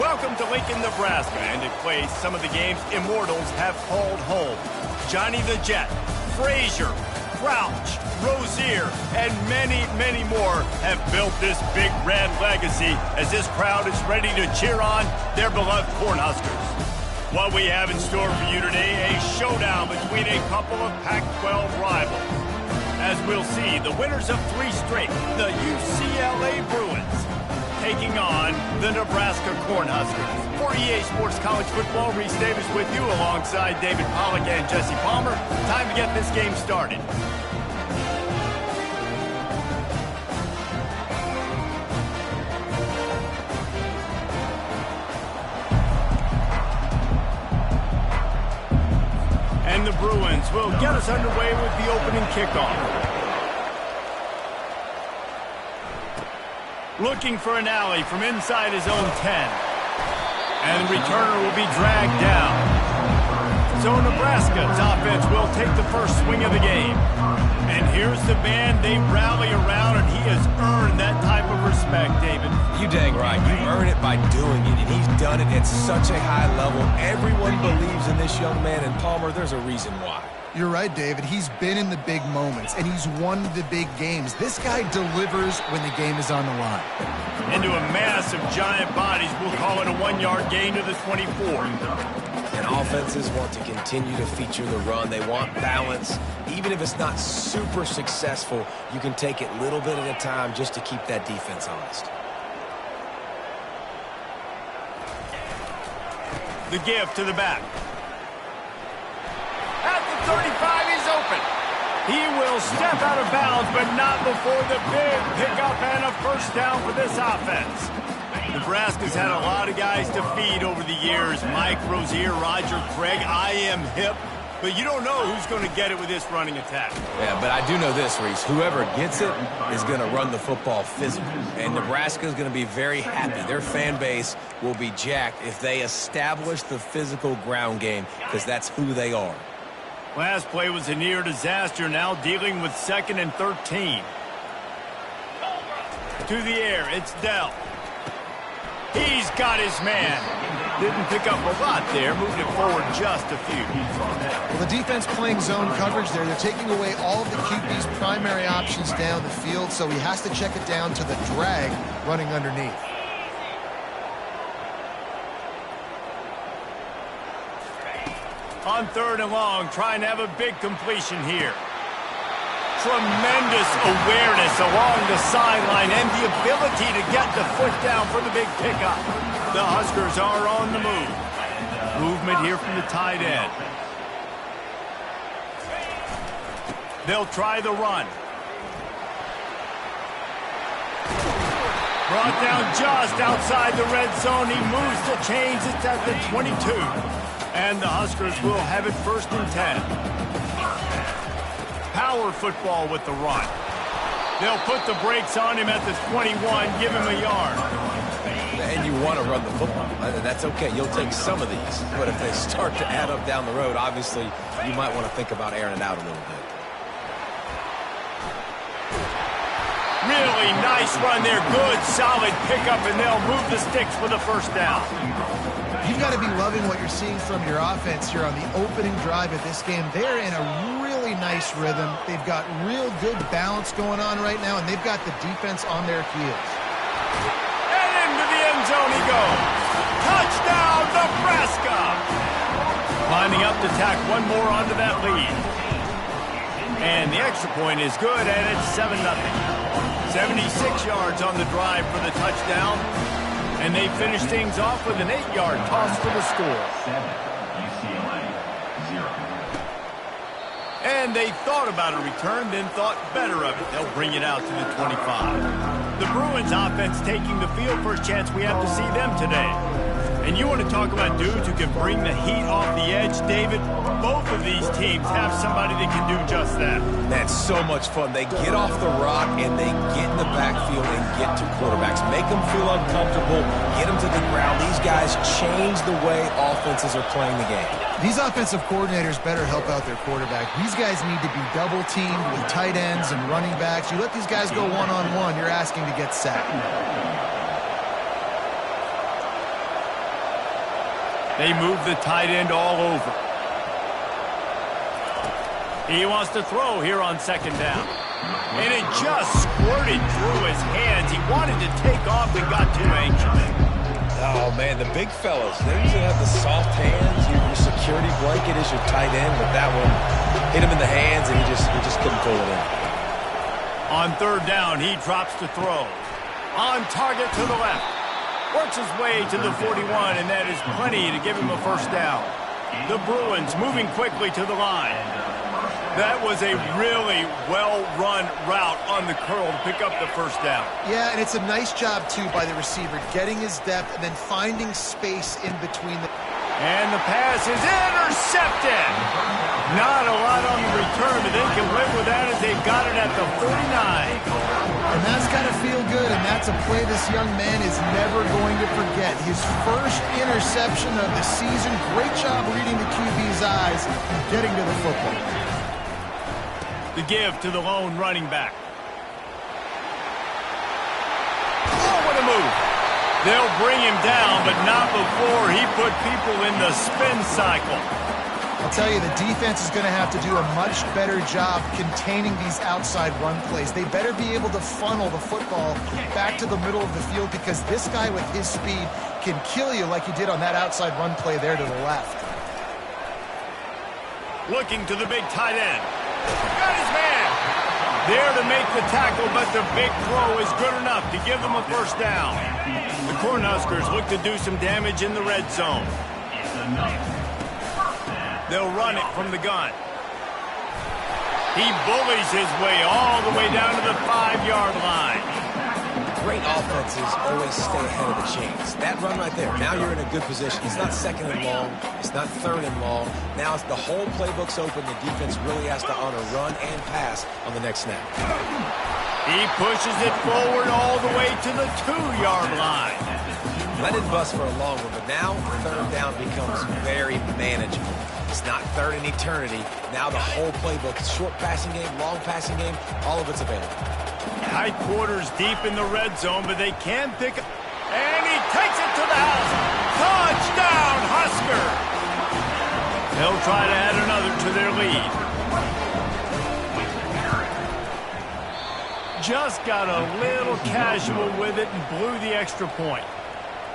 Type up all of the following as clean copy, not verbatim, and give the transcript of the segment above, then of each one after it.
Welcome to Lincoln, Nebraska, and it plays some of the games immortals have called home. Johnny the Jet, Frazier, Crouch, Rozier, and many, many more have built this big red legacy as this crowd is ready to cheer on their beloved Cornhuskers. What we have in store for you today, a showdown between a couple of Pac-12 rivals. As we'll see, the winners of 3 straight, the UCLA Bruins, taking on the Nebraska Cornhuskers. For EA Sports College Football, Reese Davis with you alongside David Pollack and Jesse Palmer. Time to get this game started. And the Bruins will get us underway with the opening kickoff. Looking for an alley from inside his own 10. And the returner will be dragged down. So Nebraska's offense will take the first swing of the game. And here's the man they rally around, and he has earned that type of respect, David. You dang right. You earn it by doing it, and he's done it at such a high level. Everyone believes in this young man, and Palmer, there's a reason why. You're right, David. He's been in the big moments, and he's won the big games. This guy delivers when the game is on the line. Into a mass of giant bodies, we'll call it a 1-yard gain to the 24. And offenses want to continue to feature the run. They want balance. Even if it's not super successful, you can take it little bit at a time just to keep that defense honest. The give to the back. At the 35, he's open. He will step out of bounds, but not before the big pickup and a first down for this offense. Nebraska's had a lot of guys to feed over the years. Mike, Rozier, Roger, Craig. I am hip. But you don't know who's going to get it with this running attack. Yeah, but I do know this, Reese. Whoever gets it is going to run the football physical. And Nebraska is going to be very happy. Their fan base will be jacked if they establish the physical ground game, because that's who they are. Last play was a near disaster, now dealing with 2nd and 13. To the air, it's Dell. He's got his man. Didn't pick up a lot there, moved it forward just a few. Well, the defense playing zone coverage there. They're taking away all of the QB's primary options down the field, so he has to check it down to the drag running underneath. On 3rd and long, trying to have a big completion here. Tremendous awareness along the sideline and the ability to get the foot down for the big pickup. The Huskers are on the move. Movement here from the tight end. They'll try the run. Brought down just outside the red zone. He moves the chains. It's at the 22. And the Huskers will have it 1st and 10. Power football with the run. They'll put the brakes on him at the 21, give him a yard. And you want to run the football. That's okay. You'll take some of these. But if they start to add up down the road, obviously, you might want to think about airing it out a little bit. Really nice run there. Good, solid pickup, and they'll move the sticks for the first down. You've got to be loving what you're seeing from your offense here on the opening drive of this game. They're in a really nice rhythm. They've got real good balance going on right now, and they've got the defense on their heels. And into the end zone he goes. Touchdown, Nebraska! Lining up to tack one more onto that lead. And the extra point is good, and it's 7-0. 76 yards on the drive for the touchdown. And they finish things off with an 8-yard toss for the score. 7, UCLA, 0. And they thought about a return, then thought better of it. They'll bring it out to the 25. The Bruins offense taking the field. First chance we have to see them today. And you want to talk about dudes who can bring the heat off the edge, David? Both of these teams have somebody that can do just that. That's so much fun. They get off the rock and they get in the backfield and get to quarterbacks. Make them feel uncomfortable, get them to the ground. These guys change the way offenses are playing the game. These offensive coordinators better help out their quarterback. These guys need to be double-teamed with tight ends and running backs. You let these guys go one-on-one, you're asking to get sacked. They move the tight end all over. He wants to throw here on second down. And it just squirted through his hands. He wanted to take off and got too anxious. Oh, man, the big fellas, they usually have the soft hands. Your security blanket is your tight end, but that one hit him in the hands, and he just couldn't pull it in. On third down, he drops to throw. On target to the left. Works his way to the 41, and that is plenty to give him a first down. The Bruins moving quickly to the line. That was a really well-run route on the curl to pick up the first down. Yeah, and it's a nice job, too, by the receiver, getting his depth and then finding space in between the... And the pass is intercepted. Not a lot on the return, but they can live with that as they got it at the 49. And that's got to feel good, and that's a play this young man is never going to forget. His first interception of the season. Great job reading the QB's eyes and getting to the football. The give to the lone running back. Oh, what a move. They'll bring him down, but not before he put people in the spin cycle. I'll tell you, the defense is going to have to do a much better job containing these outside run plays. They better be able to funnel the football back to the middle of the field because this guy with his speed can kill you like he did on that outside run play there to the left. Looking to the big tight end. Got his man. There to make the tackle, but the big throw is good enough to give them a first down. The Cornhuskers look to do some damage in the red zone. They'll run it from the gun. He bullies his way all the way down to the 5-yard line. Great offenses always stay ahead of the chains. That run right there, now you're in a good position. It's not second and long. It's not third and long. Now it's the whole playbook's open. The defense really has to honor run and pass on the next snap. He pushes it forward all the way to the 2-yard line. That didn't bust for a long one, but now third down becomes very manageable. It's not third in eternity. Now the whole playbook, short passing game, long passing game, all of it's available. Tight quarters deep in the red zone, but they can pick up. And he takes it to the house. Touchdown, Husker! They'll try to add another to their lead. Just got a little casual with it and blew the extra point.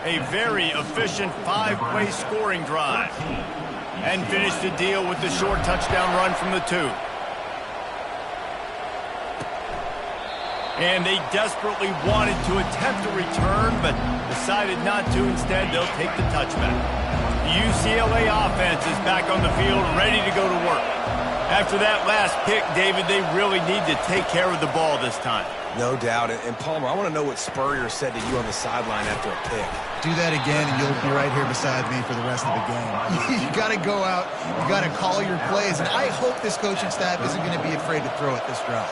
A very efficient 5-play scoring drive. And finished the deal with the short touchdown run from the 2. And they desperately wanted to attempt a return, but decided not to. Instead, they'll take the touchback. The UCLA offense is back on the field, ready to go to work. After that last pick, David, they really need to take care of the ball this time. No doubt. And Palmer, I want to know what Spurrier said to you on the sideline after a pick. Do that again, and you'll be right here beside me for the rest of the game. You got to go out. You got to call your plays. And I hope this coaching staff isn't going to be afraid to throw it this drive.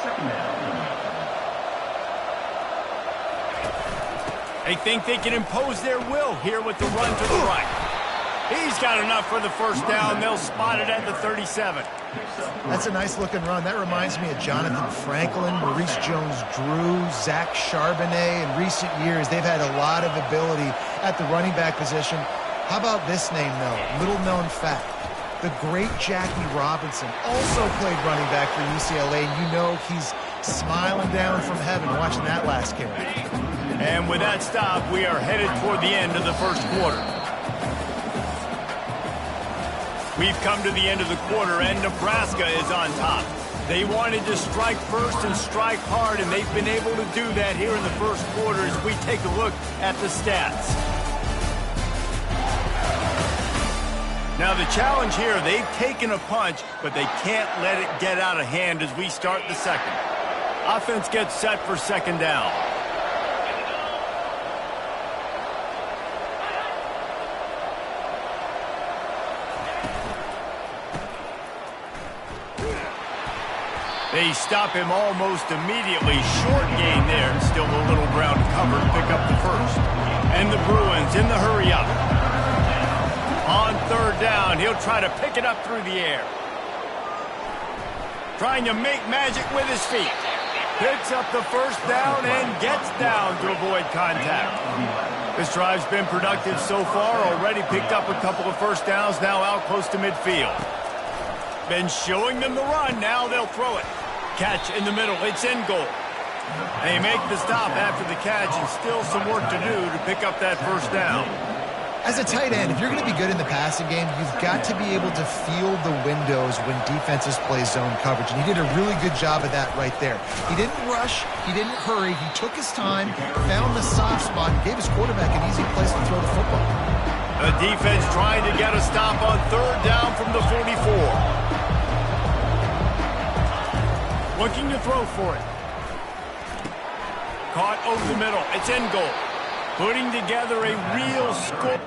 They think they can impose their will here with the run to the right. He's got enough for the first down. They'll spot it at the 37. That's a nice-looking run. That reminds me of Jonathan Franklin, Maurice Jones-Drew, Zach Charbonnet. In recent years, they've had a lot of ability at the running back position. How about this name, though? Little-known fact. The great Jackie Robinson also played running back for UCLA. You know he's smiling down from heaven watching that last carry. And with that stop, we are headed toward the end of the first quarter. We've come to the end of the quarter, and Nebraska is on top. They wanted to strike first and strike hard, and they've been able to do that here in the first quarter as we take a look at the stats. Now, the challenge here, they've taken a punch, but they can't let it get out of hand as we start the second. Offense gets set for second down. They stop him almost immediately. Short gain there. Still a little ground to cover to pick up the first. And the Bruins in the hurry up. On third down, he'll try to pick it up through the air. Trying to make magic with his feet. Picks up the first down and gets down to avoid contact. This drive's been productive so far, already picked up a couple of first downs, now out close to midfield. Been showing them the run, now they'll throw it. Catch in the middle, it's in goal. They make the stop after the catch, and still some work to do to pick up that first down. As a tight end, if you're going to be good in the passing game, you've got to be able to feel the windows when defenses play zone coverage, and he did a really good job of that right there. He didn't rush, he didn't hurry, he took his time, found the soft spot, and gave his quarterback an easy place to throw the football. The defense trying to get a stop on third down from the 44. Looking to throw for it. Caught over the middle, it's in goal. Putting together a real score.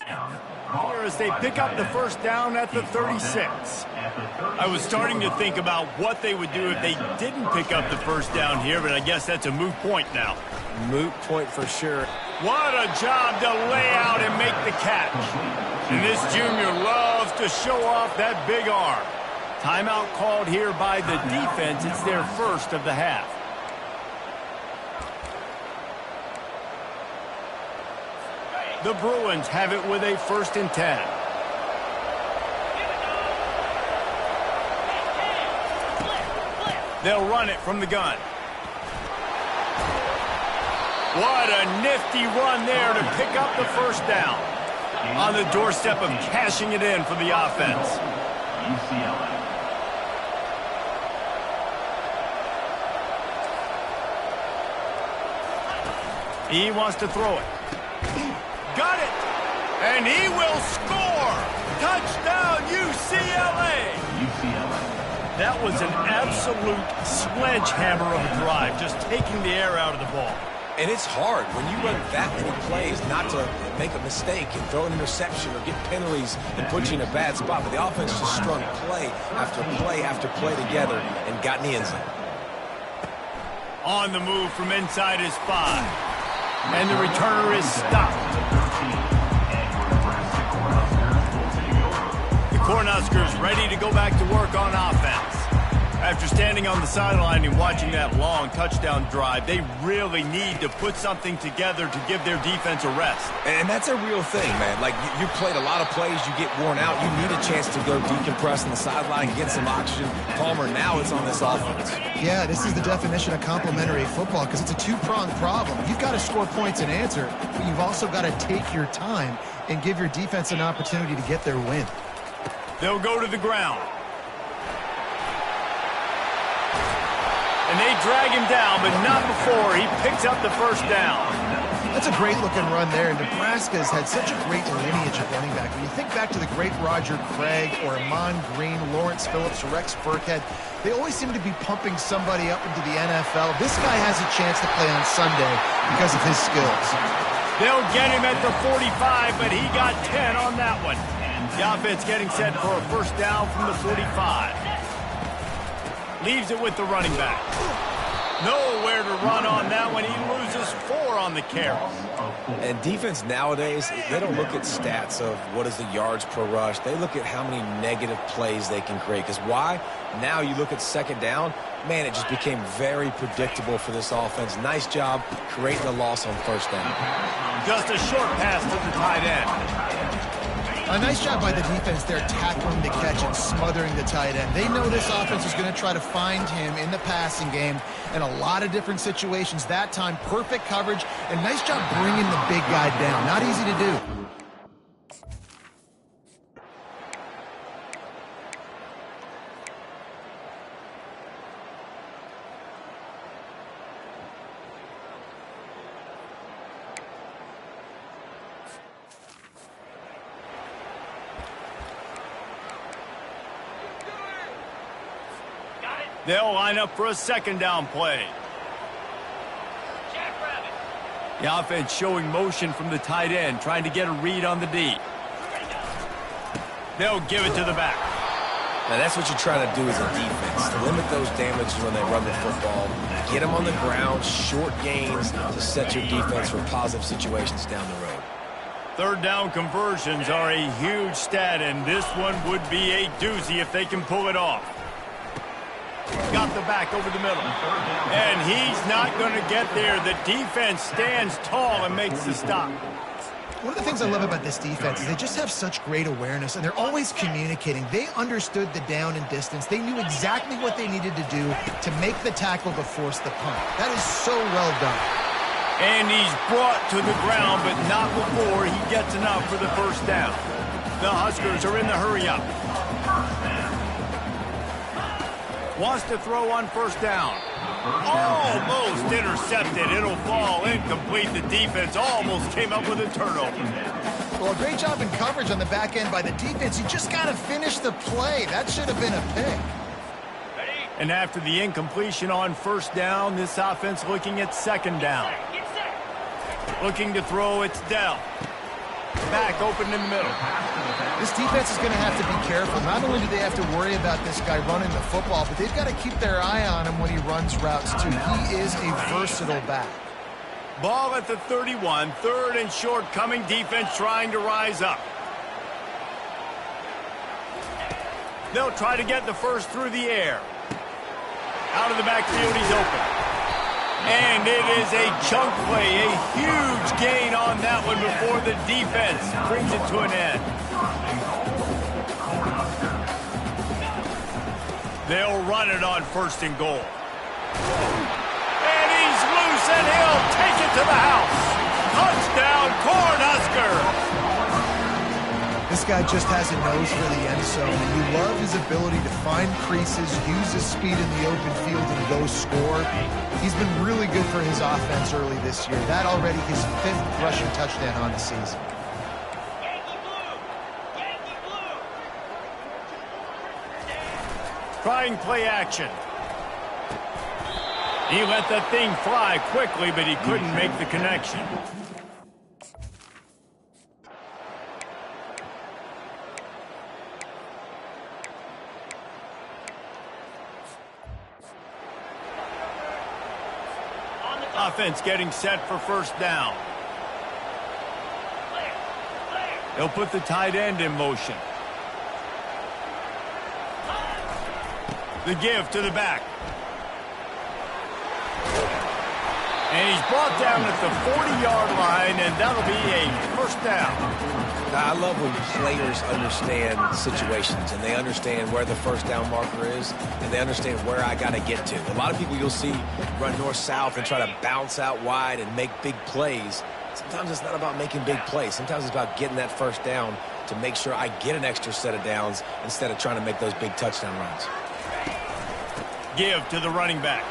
Here as they pick up the first down at the 36. I was starting to think about what they would do if they didn't pick up the first down here, but I guess that's a moot point now. Moot point for sure. What a job to lay out and make the catch. And this junior loves to show off that big arm. Timeout called here by the defense. It's their first of the half. The Bruins have it with a 1st and 10. They'll run it from the gun. What a nifty run there to pick up the first down. On the doorstep of cashing it in for the offense. He wants to throw it. Got it! And he will score! Touchdown, UCLA! That was an absolute sledgehammer of a drive, just taking the air out of the ball. And it's hard when you run that many plays not to make a mistake and throw an interception or get penalties and put you in a bad spot. But the offense just strung play after play after play together and got in the end zone. On the move from inside his 5. And the returner is stopped. The Cornhuskers ready to go back to work on offense. After standing on the sideline and watching that long touchdown drive, they really need to put something together to give their defense a rest. And that's a real thing, man. Like, you played a lot of plays, you get worn out. You need a chance to go decompress on the sideline, get some oxygen. Palmer, now it's on this offense. Yeah, this is the definition of complementary football because it's a two-pronged problem. You've got to score points and answer, but you've also got to take your time and give your defense an opportunity to get their win. They'll go to the ground. And they drag him down, but not before he picks up the first down. That's a great-looking run there. Nebraska's had such a great lineage of running back. When you think back to the great Roger Craig or Amon Green, Lawrence Phillips, Rex Burkhead, they always seem to be pumping somebody up into the NFL. This guy has a chance to play on Sunday because of his skills. They'll get him at the 45, but he got 10 on that one. The offense getting set for a first down from the 45. Leaves it with the running back. Nowhere to run on that one. He loses 4 on the carry. And defense nowadays, they don't look at stats of what is the yards per rush. They look at how many negative plays they can create. Because why? Now you look at second down, man, it just became very predictable for this offense. Nice job creating a loss on first down. Just a short pass to the tight end. A nice job by the defense there, tackling the catch and smothering the tight end. They know this offense is going to try to find him in the passing game in a lot of different situations. That time, perfect coverage, and nice job bringing the big guy down. Not easy to do. They'll line up for a second down play. The offense showing motion from the tight end, trying to get a read on the D. They'll give it to the back. Now that's what you're trying to do as a defense, to limit those damages when they run the football, get them on the ground, short gains to set your defense for positive situations down the road. Third down conversions are a huge stat, and this one would be a doozy if they can pull it off. Got the back over the middle. And he's not going to get there. The defense stands tall and makes the stop. One of the things I love about this defense is they just have such great awareness, and they're always communicating. They understood the down and distance. They knew exactly what they needed to do to make the tackle to force the punt. That is so well done. And he's brought to the ground, but not before he gets enough for the first down. The Huskers are in the hurry-up. Wants to throw on first down. Almost intercepted. It'll fall incomplete. The defense almost came up with a turnover. Well, great job in coverage on the back end by the defense. You just got to finish the play. That should have been a pick. And after the incompletion on first down, this offense looking at second down. Looking to throw, it's Dell. Back open in the middle. This defense is going to have to be careful. Not only do they have to worry about this guy running the football, but they've got to keep their eye on him when he runs routes, too. He is a versatile back. Ball at the 31, third and short, coming defense trying to rise up. They'll try to get the first through the air. Out of the backfield, he's open. And it is a chunk play, a huge gain on that one before the defense brings it to an end. They'll run it on first and goal. And he's loose, and he'll take it to the house. Touchdown, Cornhusker! This guy just has a nose for the end zone, and you love his ability to find creases, use his speed in the open field, and go score. He's been really good for his offense early this year. That already his 5th rushing touchdown on the season. Trying play action. He let that thing fly quickly, but he couldn't make the connection. Offense getting set for first down. They'll put the tight end in motion. The give to the back. And he's brought down at the 40-yard line, and that'll be a first down. I love when players understand situations, and they understand where the first down marker is, and they understand where I got to get to. A lot of people you'll see run north-south and try to bounce out wide and make big plays. Sometimes it's not about making big plays. Sometimes it's about getting that first down to make sure I get an extra set of downs instead of trying to make those big touchdown runs. Give to the running back.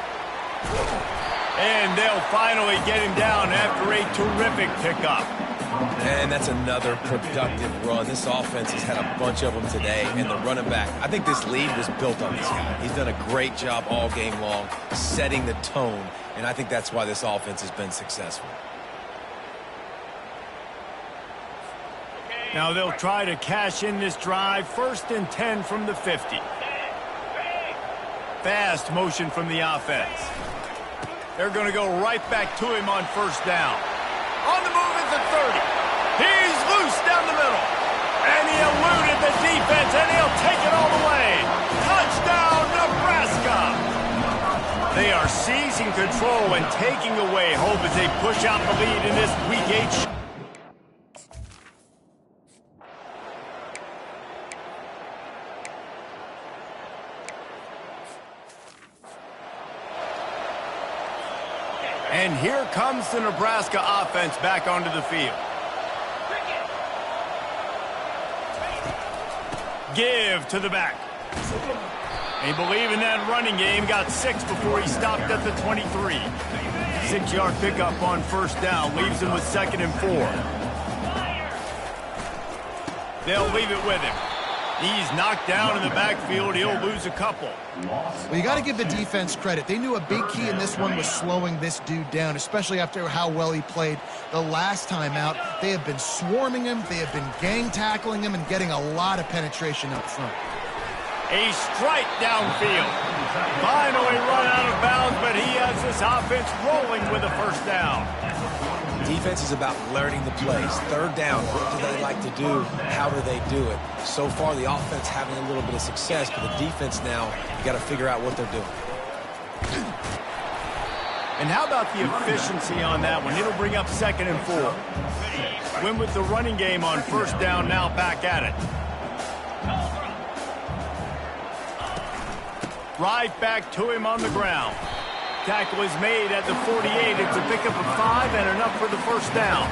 And they'll finally get him down after a terrific pickup. And that's another productive run. This offense has had a bunch of them today, and the running back, I think this lead was built on this guy. He's done a great job all game long setting the tone, and I think that's why this offense has been successful. Now they'll try to cash in this drive. First and 10 from the 50. Fast motion from the offense. They're going to go right back to him on first down. On the move at the 30. He's loose down the middle. And he eluded the defense, and he'll take it all the way. Touchdown, Nebraska! They are seizing control and taking away hope as they push out the lead in this Week 8. And here comes the Nebraska offense back onto the field. Give to the back. They believe in that running game. Got 6 before he stopped at the 23. 6-yard pickup on first down. Leaves him with 2nd and 4. They'll leave it with him. He's knocked down in the backfield. He'll lose a couple. Well, you got to give the defense credit. They knew a big key in this one was slowing this dude down, especially after how well he played the last time out. They have been swarming him. They have been gang tackling him and getting a lot of penetration up front. A strike downfield. Finally run out of bounds, but he has this offense rolling with a first down. Defense is about learning the plays. Third down, what do they like to do? How do they do it? So far, the offense having a little bit of success, but the defense now, you got to figure out what they're doing. And how about the efficiency on that one? It'll bring up 2nd and 4. Win with the running game on first down, now back at it. Right back to him on the ground. Tackle is made at the 48. It's a pickup of 5 and enough for the first down.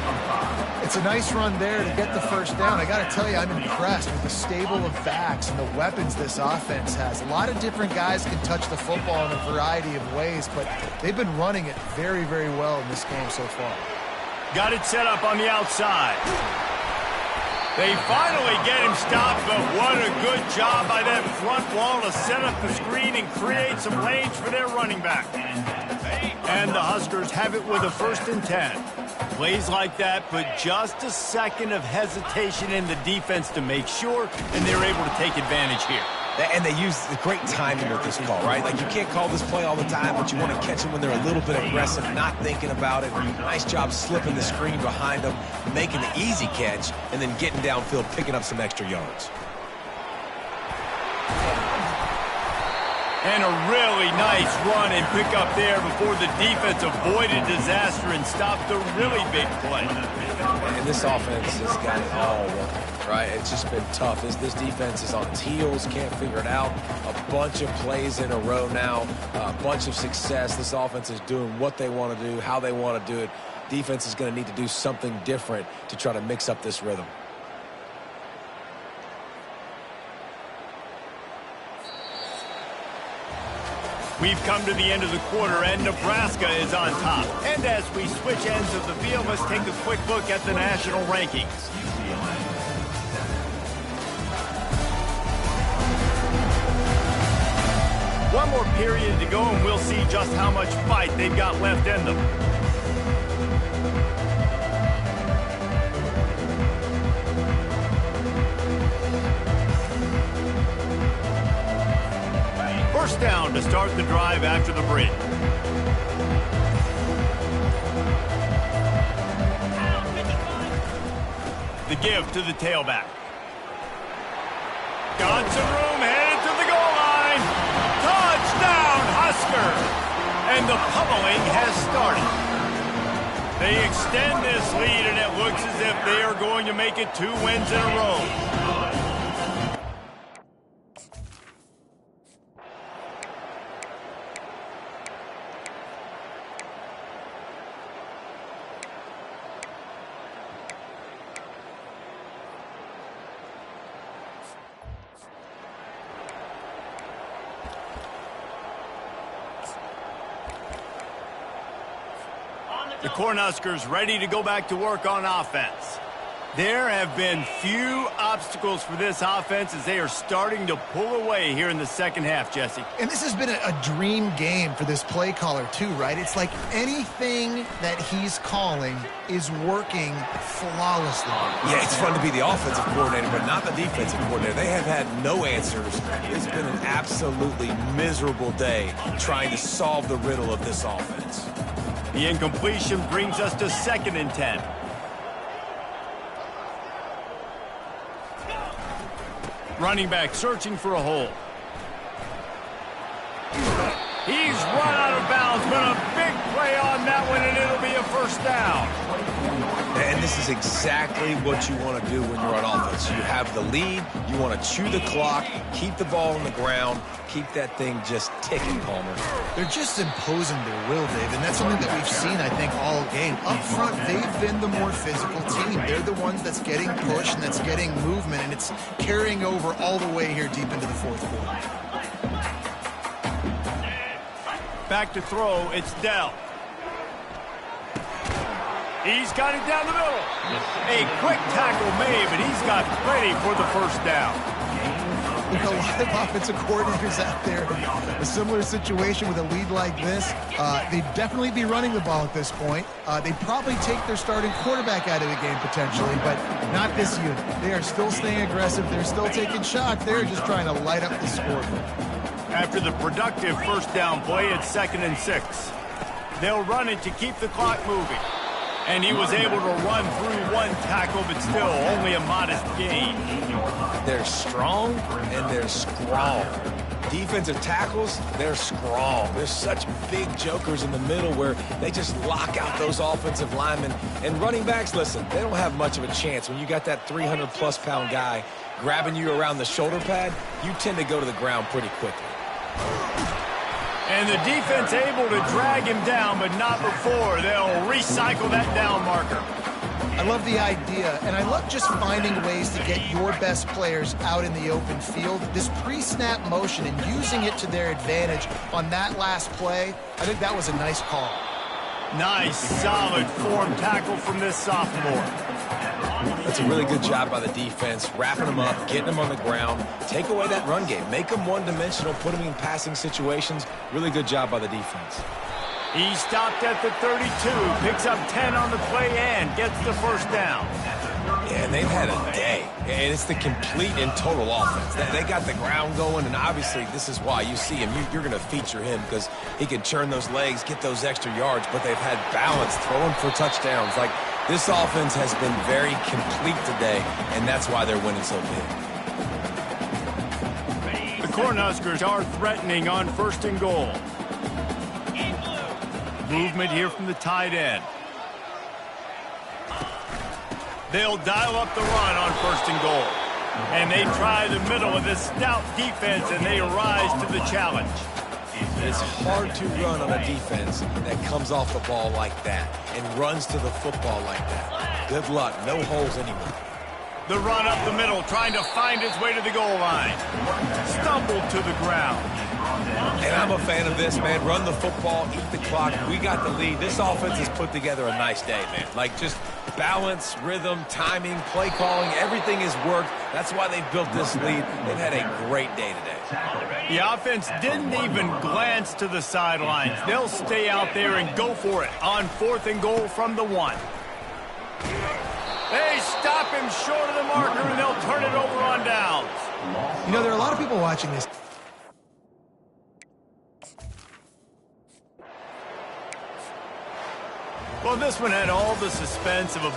It's a nice run there to get the first down. I got to tell you, I'm impressed with the stable of backs and the weapons this offense has. A lot of different guys can touch the football in a variety of ways, but they've been running it very, very well in this game so far. Got it set up on the outside. They finally get him stopped, but what a good job by that front wall to set up the screen and create some lanes for their running back. And the Huskers have it with a 1st and 10. Plays like that put just a second of hesitation in the defense to make sure, and they're able to take advantage here. And they use the great timing with this call, right? Like, you can't call this play all the time, but you want to catch them when they're a little bit aggressive, not thinking about it. Nice job slipping the screen behind them, making the easy catch, and then getting downfield, picking up some extra yards. And a really nice run and pick up there before the defense avoided disaster and stopped a really big play. And this offense has got it all working, right? It's just been tough. This defense is on its heels, can't figure it out. A bunch of plays in a row now, a bunch of success. This offense is doing what they want to do, how they want to do it. Defense is going to need to do something different to try to mix up this rhythm. We've come to the end of the quarter, and Nebraska is on top. And as we switch ends of the field, let's take a quick look at the national rankings. One more period to go, and we'll see just how much fight they've got left in them. First down to start the drive after the bridge. The give to the tailback. Got some room, headed to the goal line. Touchdown, Husker! And the pummeling has started. They extend this lead, and it looks as if they are going to make it 2 wins in a row. The Cornhuskers ready to go back to work on offense. There have been few obstacles for this offense as they are starting to pull away here in the second half, Jesse. And this has been a dream game for this play caller too, right? It's like anything that he's calling is working flawlessly. Yeah, it's fun to be the offensive coordinator, but not the defensive coordinator. They have had no answers. It's been an absolutely miserable day trying to solve the riddle of this offense. The incompletion brings us to 2nd and 10. Running back searching for a hole. He's run out of bounds, but a big play on that one, and it'll be a first down. And this is exactly what you want to do when you're on offense. You have the lead, you want to chew the clock, keep the ball on the ground, keep that thing just ticking, Palmer. They're just imposing their will, Dave, and that's something that we've seen, I think, all game. Up front, they've been the more physical team. They're the ones that's getting pushed and that's getting movement, and it's carrying over all the way here deep into the fourth quarter. Back to throw, it's Dell. He's got it down the middle. A quick tackle made, but he's got plenty for the first down. There's a lot of offensive coordinators out there in a similar situation with a lead like this. They'd definitely be running the ball at this point. They'd probably take their starting quarterback out of the game potentially, but not this unit. They are still staying aggressive. They're still taking shots. They're just trying to light up the scoreboard. After the productive first down play, it's 2nd and 6. They'll run it to keep the clock moving. And he was able to run through one tackle, but still only a modest gain. They're strong and they're strong. Defensive tackles, they're strong. There's such big jokers in the middle where they just lock out those offensive linemen. And running backs, listen, they don't have much of a chance. When you got that 300-plus pound guy grabbing you around the shoulder pad, you tend to go to the ground pretty quickly. And the defense able to drag him down, but not before. They'll recycle that down marker. I love the idea, and I love just finding ways to get your best players out in the open field. This pre-snap motion and using it to their advantage on that last play, I think that was a nice call. Nice, solid form tackle from this sophomore. That's a really good job by the defense, wrapping them up, getting them on the ground, take away that run game, make them one-dimensional, put them in passing situations. Really good job by the defense. He stopped at the 32, picks up 10 on the play and gets the first down. Yeah, and they've had a day, and it's the complete and total offense. They got the ground going, and obviously this is why you see him. You're going to feature him because he can churn those legs, get those extra yards, but they've had balance, throwing for touchdowns. Like, this offense has been very complete today, and that's why they're winning so big. The Cornhuskers are threatening on 1st and goal. Movement here from the tight end. They'll dial up the run on 1st and goal. And they try the middle of this stout defense, and they rise to the challenge. It's hard to run on a defense that comes off the ball like that and runs to the football like that. Good luck. No holes anywhere. The run up the middle, trying to find its way to the goal line. Stumbled to the ground. And I'm a fan of this, man. Run the football, eat the clock. We got the lead. This offense has put together a nice day, man. Like, just balance, rhythm, timing, play calling, everything has worked. That's why they've built this lead. They've had a great day today. The offense didn't even glance to the sidelines. They'll stay out there and go for it on 4th and goal from the 1. They stop him short of the marker, and they'll turn it over on downs. You know, there are a lot of people watching this. Well, this one had all the suspense of a